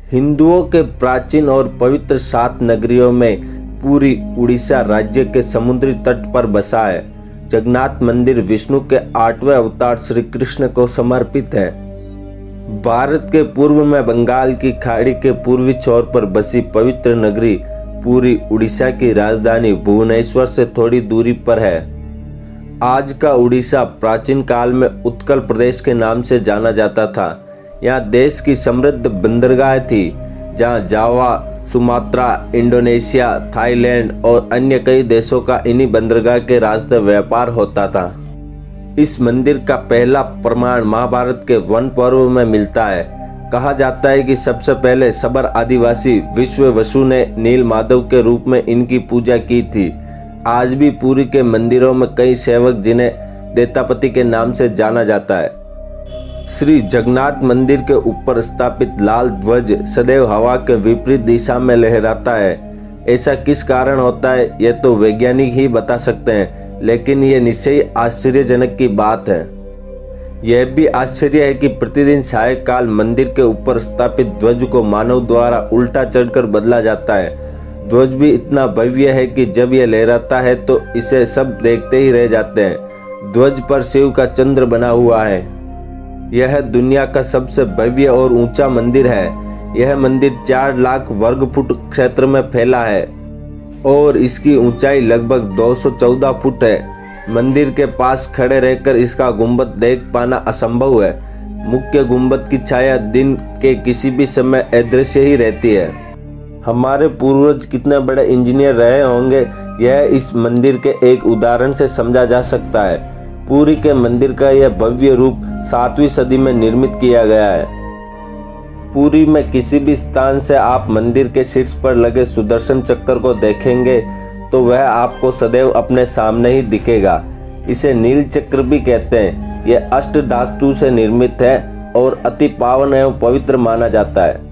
हिंदुओं के प्राचीन और पवित्र 7 नगरियों में पूरी उड़ीसा राज्य के समुद्री तट पर बसा है। जगन्नाथ मंदिर विष्णु के 8वें अवतार श्री कृष्ण को समर्पित है। भारत के पूर्व में बंगाल की खाड़ी के पूर्वी छोर पर बसी पवित्र नगरी पूरी उड़ीसा की राजधानी भुवनेश्वर से थोड़ी दूरी पर है। आज का उड़ीसा प्राचीन काल में उत्कल प्रदेश के नाम से जाना जाता था। यहाँ देश की समृद्ध बंदरगाह थी, जहाँ जावा, सुमात्रा, इंडोनेशिया, थाईलैंड और अन्य कई देशों का इन्हीं बंदरगाह के रास्ते व्यापार होता था। इस मंदिर का पहला प्रमाण महाभारत के वन पर्व में मिलता है। कहा जाता है कि सबसे पहले सबर आदिवासी विश्ववसु ने नील माधव के रूप में इनकी पूजा की थी। आज भी पुरी के मंदिरों में कई सेवक जिन्हें देतापति के नाम से जाना जाता है। श्री जगन्नाथ मंदिर के ऊपर स्थापित लाल ध्वज सदैव हवा के विपरीत दिशा में लहराता है। ऐसा किस कारण होता है यह तो वैज्ञानिक ही बता सकते हैं, लेकिन यह निश्चय ही आश्चर्यजनक की बात है। यह भी आश्चर्य है कि प्रतिदिन सायंकाल मंदिर के ऊपर स्थापित ध्वज को मानव द्वारा उल्टा चढ़कर बदला जाता है। ध्वज भी इतना भव्य है कि जब यह लहराता है तो इसे सब देखते ही रह जाते हैं। ध्वज पर शिव का चंद्र बना हुआ है। यह दुनिया का सबसे भव्य और ऊंचा मंदिर है। यह मंदिर 4 लाख वर्ग फुट क्षेत्र में फैला है और इसकी ऊंचाई लगभग 214 फुट है। मंदिर के पास खड़े रहकर इसका गुंबद देख पाना असंभव है। मुख्य गुंबद की छाया दिन के किसी भी समय अदृश्य ही रहती है। हमारे पूर्वज कितने बड़े इंजीनियर रहे होंगे, यह इस मंदिर के एक उदाहरण से समझा जा सकता है। पुरी के मंदिर का यह भव्य रूप 7वीं सदी में निर्मित किया गया है। पुरी में किसी भी स्थान से आप मंदिर के शीर्ष पर लगे सुदर्शन चक्र को देखेंगे तो वह आपको सदैव अपने सामने ही दिखेगा। इसे नील चक्र भी कहते हैं। यह अष्ट धातु से निर्मित है और अति पावन एवं पवित्र माना जाता है।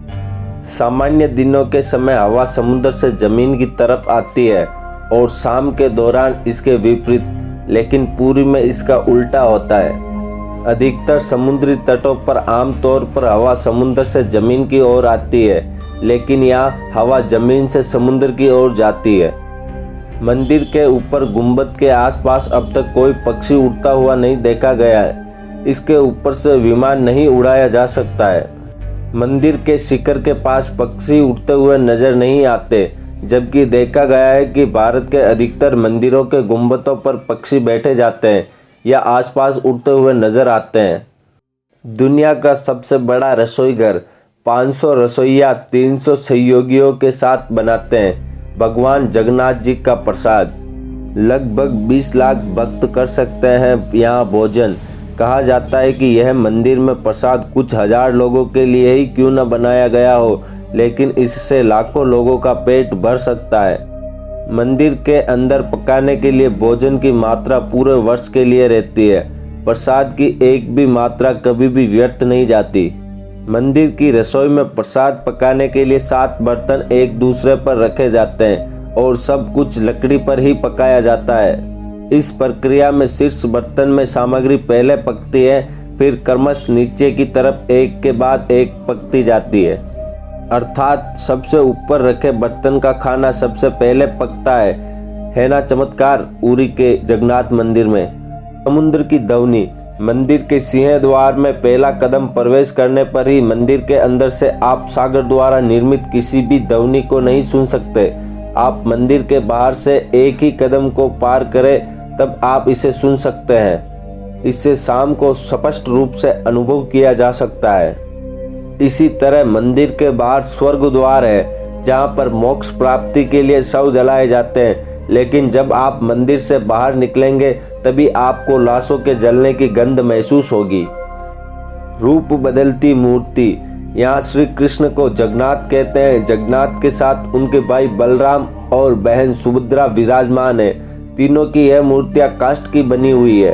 सामान्य दिनों के समय हवा समुद्र से जमीन की तरफ आती है और शाम के दौरान इसके विपरीत, लेकिन पुरी में इसका उल्टा होता है। अधिकतर समुद्री तटों पर आमतौर पर हवा समुद्र से जमीन की ओर आती है, लेकिन यहाँ हवा जमीन से समुद्र की ओर जाती है। मंदिर के ऊपर गुंबद के आसपास अब तक कोई पक्षी उड़ता हुआ नहीं देखा गया है। इसके ऊपर से विमान नहीं उड़ाया जा सकता है। मंदिर के शिखर के पास पक्षी उड़ते हुए नजर नहीं आते, जबकि देखा गया है कि भारत के अधिकतर मंदिरों के गुंबदों पर पक्षी बैठे जाते हैं या आसपास उड़ते हुए नजर आते हैं। दुनिया का सबसे बड़ा रसोई घर 500 रसोइया 300 सहयोगियों के साथ बनाते हैं भगवान जगन्नाथ जी का प्रसाद। लगभग 20 लाख भक्त कर सकते हैं यहाँ भोजन। कहा जाता है कि यह मंदिर में प्रसाद कुछ हजार लोगों के लिए ही क्यों न बनाया गया हो, लेकिन इससे लाखों लोगों का पेट भर सकता है। मंदिर के अंदर पकाने के लिए भोजन की मात्रा पूरे वर्ष के लिए रहती है। प्रसाद की एक भी मात्रा कभी भी व्यर्थ नहीं जाती। मंदिर की रसोई में प्रसाद पकाने के लिए 7 बर्तन एक दूसरे पर रखे जाते हैं और सब कुछ लकड़ी पर ही पकाया जाता है। इस प्रक्रिया में शीर्ष बर्तन में सामग्री पहले पकती है, फिर क्रमश नीचे की तरफ एक के बाद एक पकती जाती है। अर्थात सबसे ऊपर रखे बर्तन का खाना सबसे पहले पकता है ना चमत्कार। उरी के जगन्नाथ मंदिर में समुद्र की दवनी। मंदिर के सिंह द्वार में पहला कदम प्रवेश करने पर ही मंदिर के अंदर से आप सागर द्वारा निर्मित किसी भी ध्वनि को नहीं सुन सकते। आप मंदिर के बाहर से एक ही कदम को पार करें तब आप इसे सुन सकते हैं। इससे शाम को स्पष्ट रूप से अनुभव किया जा सकता है। इसी तरह मंदिर के बाहर स्वर्ग द्वार है, जहाँ पर मोक्ष प्राप्ति के लिए शव जलाए जाते हैं, लेकिन जब आप मंदिर से बाहर निकलेंगे तभी आपको लाशों के जलने की गंध महसूस होगी। रूप बदलती मूर्ति। यहाँ श्री कृष्ण को जगन्नाथ कहते हैं। जगन्नाथ के साथ उनके भाई बलराम और बहन सुभद्रा विराजमान है। तीनों की यह मूर्तियां काष्ठ की बनी हुई है।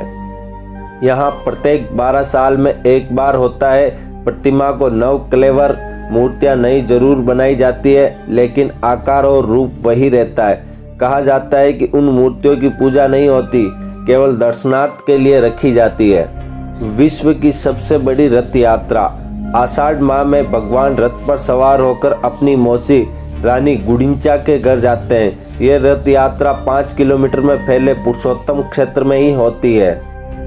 यहाँ प्रत्येक 12 साल में एक बार होता है। प्रतिमा को नव क्लेवर मूर्तियां नई जरूर बनाई जाती है, लेकिन आकार और रूप वही रहता है। कहा जाता है कि उन मूर्तियों की पूजा नहीं होती, केवल दर्शनार्थ के लिए रखी जाती है। विश्व की सबसे बड़ी रथ यात्रा आषाढ़ माह में भगवान रथ पर सवार होकर अपनी मौसी रानी गुडिंचा के घर जाते हैं। यह रथ यात्रा 5 किलोमीटर में फैले पुरुषोत्तम क्षेत्र में ही होती है।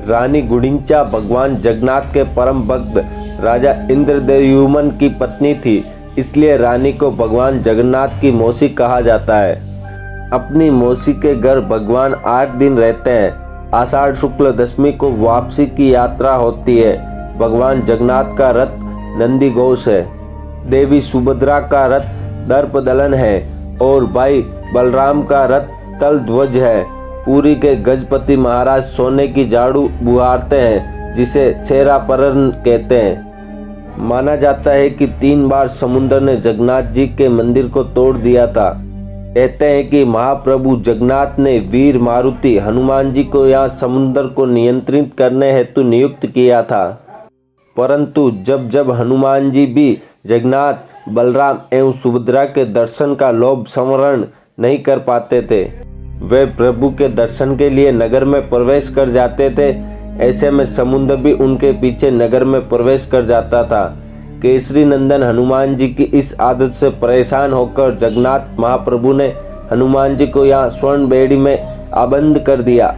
रानी गुडिंचा भगवान जगन्नाथ के परम भक्त राजा इंद्रद्युम्न की पत्नी थी, इसलिए रानी को भगवान जगन्नाथ की मौसी कहा जाता है। अपनी मौसी के घर भगवान 8 दिन रहते हैं। आषाढ़ शुक्ल दशमी को वापसी की यात्रा होती है। भगवान जगन्नाथ का रथ नंदी घोष है, देवी सुभद्रा का रथ दर्पदलन है और भाई बलराम का रथ तल ध्वज है। पुरी के गजपति महाराज सोने की झाड़ू बुहारते हैं, जिसे छेरा परन कहते हैं। माना जाता है कि 3 बार समुद्र ने जगन्नाथ जी के मंदिर को तोड़ दिया था। कहते हैं कि महाप्रभु जगन्नाथ ने वीर मारुति हनुमान जी को यहाँ समुद्र को नियंत्रित करने हेतु नियुक्त किया था, परंतु जब जब हनुमान जी भी जगन्नाथ, बलराम एवं सुभद्रा के दर्शन का लोभ स्मरण नहीं कर पाते थे, वे प्रभु के दर्शन के लिए नगर में प्रवेश कर जाते थे। ऐसे में समुद्र भी उनके पीछे नगर में प्रवेश कर जाता था। केसरी नंदन हनुमान जी की इस आदत से परेशान होकर जगन्नाथ महाप्रभु ने हनुमान जी को यहाँ स्वर्ण बेड़ी में आबंद कर दिया।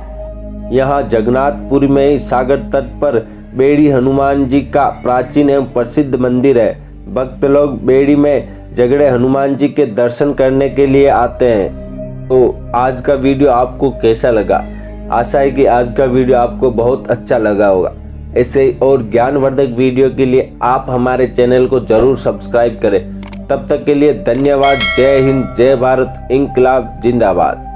यहाँ जगन्नाथपुरी में ही सागर तट पर बेड़ी हनुमान जी का प्राचीन एवं प्रसिद्ध मंदिर है। भक्त लोग बेड़ी में झगड़े हनुमान जी के दर्शन करने के लिए आते हैं। तो आज का वीडियो आपको कैसा लगा? आशा है कि आज का वीडियो आपको बहुत अच्छा लगा होगा। ऐसे और ज्ञानवर्धक वीडियो के लिए आप हमारे चैनल को जरूर सब्सक्राइब करें। तब तक के लिए धन्यवाद। जय हिंद, जय भारत, इंकलाब जिंदाबाद।